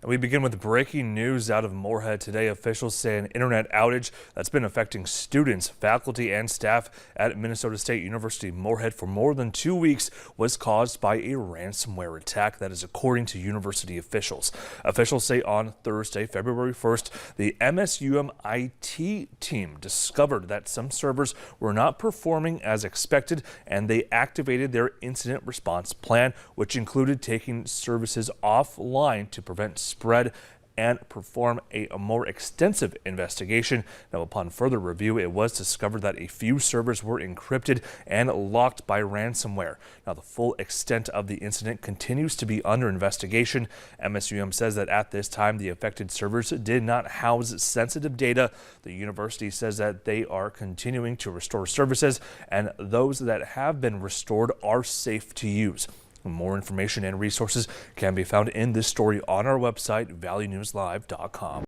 We begin with breaking news out of Moorhead today. Officials say an internet outage that's been affecting students, faculty, and staff at Minnesota State University Moorhead for more than 2 weeks was caused by a ransomware attack. That is according to university officials. Officials say on Thursday, February 1st, the MSUM IT team discovered that some servers were not performing as expected, and they activated their incident response plan, which included taking services offline to prevent spread and perform a more extensive investigation. Now, upon further review, it was discovered that a few servers were encrypted and locked by ransomware. Now, the full extent of the incident continues to be under investigation. MSUM says that at this time, the affected servers did not house sensitive data. The university says that they are continuing to restore services, and those that have been restored are safe to use. More information and resources can be found in this story on our website, valleynewslive.com.